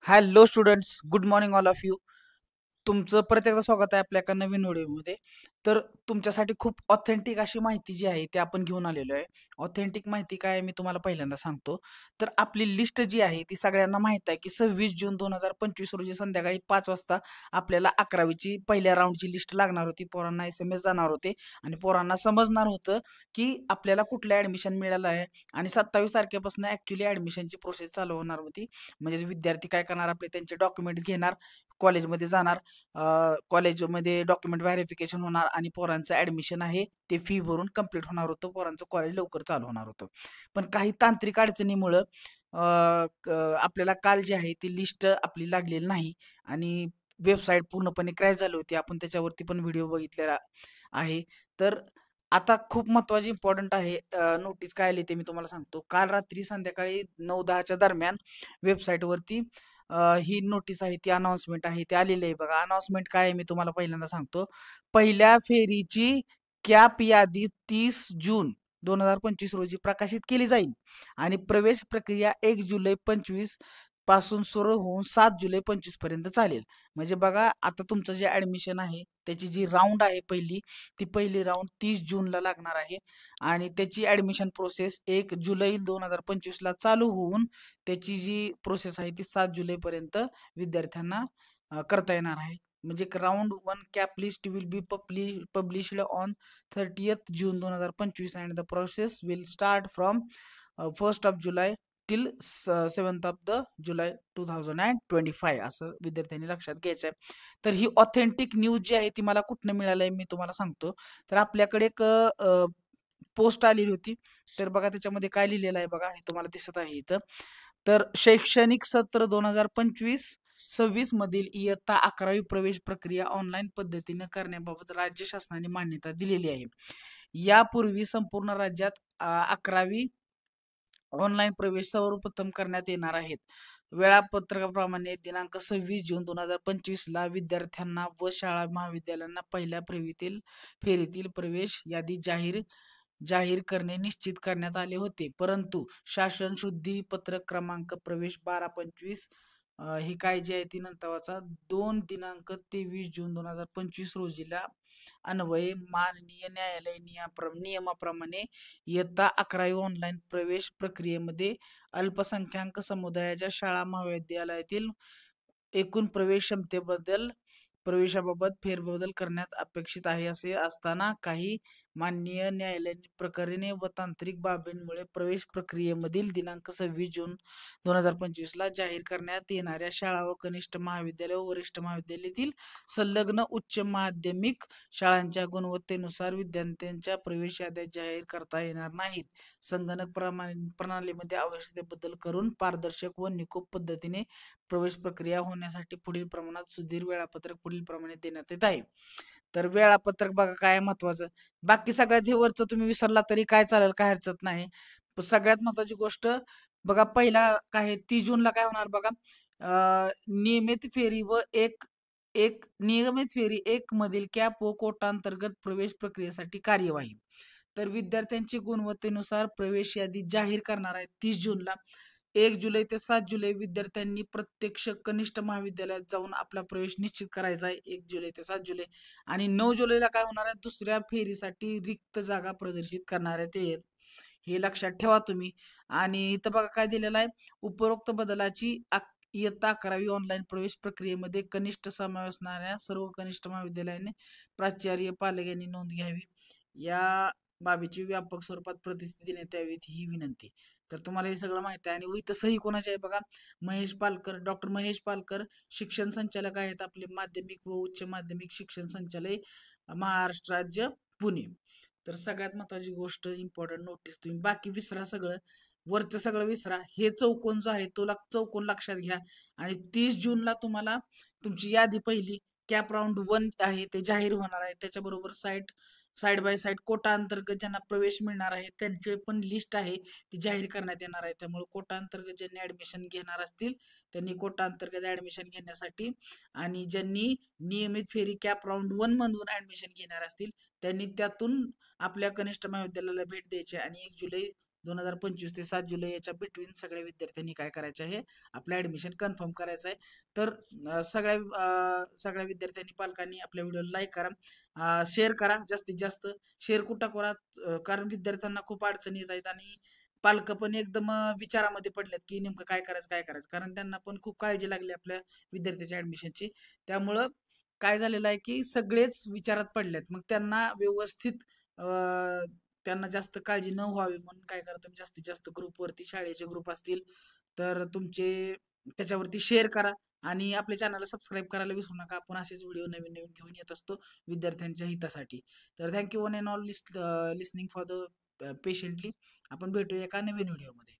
Hello students, good morning all of you. तुमचं परत एकदा स्वागत आहे आपल्या एका नवीन व्हिडिओमध्ये. तर तुमच्यासाठी खूप ऑथेंटिक अशी माहिती जी आहे ती आपण घेऊन आलेलो आहे. ऑथेंटिक माहिती काय आहे मी तुम्हाला पहिल्यांदा सांगतो. तर आपली लिस्ट जी आहे ती सगळ्यांना माहित आहे की 26 जून 2025 रोजी संध्याकाळी 5 वाजता आपल्याला 11वीची पहिल्या राऊंडची लिस्ट लागणार होती. पोरांना SMS जाणार होते आणि पोरांना समजणार होतं की आपल्याला कुठलं ऍडमिशन मिळालं आहे. आणि 27 तारखेपासून ऍक्च्युली ऍडमिशनची प्रोसेस चालू होणार होती. म्हणजे विद्यार्थी काय करणार, आपले त्यांचे डॉक्युमेंट घेणार, कॉलेजमध्ये जाणार, कॉलेजमध्ये डॉक्युमेंट व्हेरिफिकेशन होणार आणि पोरांचं ऍडमिशन आहे ते फी भरून कंप्लीट होणार होतं. पोरांचं कॉलेज लवकर चालू होणार होतं. पण काही तांत्रिक अडचणीमुळं आपल्याला काल जी आहे ती लिस्ट आपली लागलेली नाही आणि वेबसाईट पूर्णपणे क्रॅश झाली होती. आपण त्याच्यावरती पण व्हिडिओ बघितलेला आहे. तर आता खूप महत्वाची इम्पॉर्टंट आहे नोटीस काय आली ते मी तुम्हाला सांगतो. काल रात्री संध्याकाळी 9-10च्या दरम्यान वेबसाईटवरती ही नोटीस आहे, ती अनाउन्समेंट आहे, ती आलेली आहे बघा. अनाउन्समेंट काय आहे मी तुम्हाला पहिल्यांदा सांगतो. पहिल्या फेरीची कॅप यादी 30 जून 2025 रोजी प्रकाशित केली जाईल आणि प्रवेश प्रक्रिया 1 जुलै 2025 पासून सुरू होऊन 7 जुलै 2025 पर्यंत चालेल. म्हणजे बघा, आता तुमचं जे ऍडमिशन आहे त्याची जी राऊंड आहे पहिली, ती पहिली राऊंड 30 जूनला लागणार आहे आणि त्याची ऍडमिशन प्रोसेस 1 जुलै 2025 ला चालू होऊन त्याची जी प्रोसेस आहे ती 7 जुलै पर्यंत विद्यार्थ्यांना करता येणार आहे. म्हणजे round 1 cap list will be published on 30th June 2025 and the process will start from 1st of July till 7th of July 2025 असं विद्यार्थ्यांनी लक्षात घ्यायचं आहे. तर ही ऑथेंटिक न्यूज जी आहे ती मला कुठनं मिळालंय मी तुम्हाला सांगतो. तर आपल्याकडे एक पोस्ट आलेली होती. तर बघा त्याच्यामध्ये काय लिहिलेलं आहे बघा, हे तुम्हाला दिसत आहे इथं. तर शैक्षणिक सत्र 2025-26 मधील इयत्ता 11वी प्रवेश प्रक्रिया ऑनलाईन पद्धतीने करण्याबाबत राज्य शासनाने मान्यता दिलेली आहे. यापूर्वी संपूर्ण राज्यात 11वी ऑनलाईन प्रवेश सर्वप्रथम करण्यात येणार आहेत. वेळापत्रकाप्रमाणे दिनांक 26 जून 2025 ला विद्यार्थ्यांना व शाळा महाविद्यालयांना पहिल्या फेरीतील प्रवेश यादी जाहीर करणे निश्चित करण्यात आले होते. परंतु शासन शुद्धी पत्रक क्रमांक प्रवेश 1225 ही काय जी आहे ती नंतर वाचा, 2 दिनांक 23 जून 2025 रोजीला अन्वये माननीय न्यायालय नियमाप्रमाणे इयत्ता 11वी ऑनलाईन प्रवेश प्रक्रियेमध्ये अल्पसंख्याक समुदायाच्या शाळा महाविद्यालयातील एकूण प्रवेशाबाबत फेरबदल करण्यात अपेक्षित आहे. असे असताना काही माननीय न्यायालयीन प्रकरणे व तांत्रिक बाबींमुळे प्रवेश प्रक्रियेमधील दिनांक 26 जून 2025 ला जाहीर करण्यात येणाऱ्या शाळा व कनिष्ठ महाविद्यालय व वरिष्ठ महाविद्यालयातील संलग्न उच्च माध्यमिक शाळांच्या गुणवत्तेनुसार विद्यार्थ्यांच्या प्रवेश याद्या जाहीर करता येणार नाहीत. संगणक प्रणालीमध्ये आवश्यक ते बदल करून पारदर्शक व निकोप पद्धतीने प्रवेश प्रक्रिया होण्यासाठी पुढील प्रमाणात सुधीर वेळापत्रक पुढील प्रमाणे देण्यात येत आहे. तर वेळापत्रक बघा काय महत्वाचं. बाकी सगळ्यात हे वरचं तुम्ही विसरला तरी काय चालेल, काय हरकत नाही. पण सगळ्यात महत्वाची गोष्ट बघा, पहिला काय 30 जूनला काय होणार बघा, नियमित फेरी व एक एक नियमित फेरी 1 मधील कॅप व कोटा अंतर्गत प्रवेश प्रक्रियेसाठी कार्यवाही. तर विद्यार्थ्यांची गुणवत्तेनुसार प्रवेश यादी जाहीर करणार आहे 30 जूनला. 1 जुलै ते 7 जुलै विद्यार्थ्यांनी प्रत्यक्ष कनिष्ठ महाविद्यालयात जाऊन आपला प्रवेश निश्चित करायचा आहे 1 जुलै ते 7 जुलै. आणि 9 जुलैला काय होणार आहे, दुसऱ्या फेरीसाठी रिक्त जागा प्रदर्शित करणार आहे ते, हे लक्षात ठेवा तुम्ही. आणि इथं बघा काय दिलेलं आहे, उपरोक्त बदलाची इयत्ता 11वी ऑनलाईन प्रवेश प्रक्रियेमध्ये कनिष्ठ समावेश असणाऱ्या सर्व कनिष्ठ महाविद्यालयाने प्राचार्य पालक यांनी नोंद घ्यावी. या बाबीची व्यापक स्वरूपात प्रतिस्थिती देण्यात यावी ही विनंती. तर तुम्हाला हे सगळं माहिती आहे. आणि इथं सही कोणाची आहे बघा, महेश पालकर, डॉक्टर महेश पालकर, शिक्षण संचालक आहेत आपले माध्यमिक व उच्च माध्यमिक शिक्षण संचालय, महाराष्ट्र राज्य, पुणे. तर सगळ्यात महत्वाची गोष्ट इम्पॉर्टंट नोटीस, तुम्ही बाकी विसरा सगळं, वरचं सगळं विसरा, हे चौकोन जो आहे तो चौकोन लक्षात घ्या. आणि 30 जूनला तुम्हाला तुमची यादी पहिली कॅप राऊंड 1 आहे ते जाहीर होणार आहे. त्याच्याबरोबर साईड बाय साईड कोटा अंतर्गत ज्यांना प्रवेश मिळणार आहे त्यांचे पण लिस्ट आहे ती जाहीर करण्यात येणार आहे. त्यामुळे कोटा अंतर्गत ज्यांनी ऍडमिशन घेणार असतील त्यांनी कोटा अंतर्गत ऍडमिशन घेण्यासाठी, आणि ज्यांनी नियमित फेरी कॅप राऊंड 1 मधून ऍडमिशन घेणार असतील त्यांनी त्यातून आपल्या कनिष्ठ महाविद्यालयाला भेट द्यायची आणि 1 जुलै 2025 ते 7 जुलै याच्या बिटवीन सगळ्या विद्यार्थ्यांनी काय करायचं आहे, आपलं ऍडमिशन कन्फर्म करायचं आहे. तर सगळ्या विद्यार्थ्यांनी पालकांनी आपल्या व्हिडिओला लाईक करा, शेअर करा जास्तीत जास्त. शेअर कुठं करा, कारण विद्यार्थ्यांना खूप अडचणी येत आहेत आणि पालक पण एकदम विचारामध्ये पडलेत की नेमकं काय करायचं, कारण त्यांना पण खूप काळजी लागली आपल्या विद्यार्थ्याच्या ऍडमिशनची. त्यामुळं काय झालेलं आहे की सगळेच विचारात पडलेत. मग त्यांना व्यवस्थित त्यांना जास्त काळजी न व्हावी म्हणून काय करा, तुम्ही जास्तीत जास्त ग्रुपवरती, शाळेचे ग्रुप असतील तर तुमचे त्याच्यावरती शेअर करा आणि आपल्या चॅनलला सबस्क्राईब करायला विसरू नका. आपण असेच व्हिडिओ नवीन नवीन घेऊन येत असतो विद्यार्थ्यांच्या हितासाठी. तर thank you one and all listening for the patiently. आपण भेटूया एका नवीन व्हिडिओमध्ये.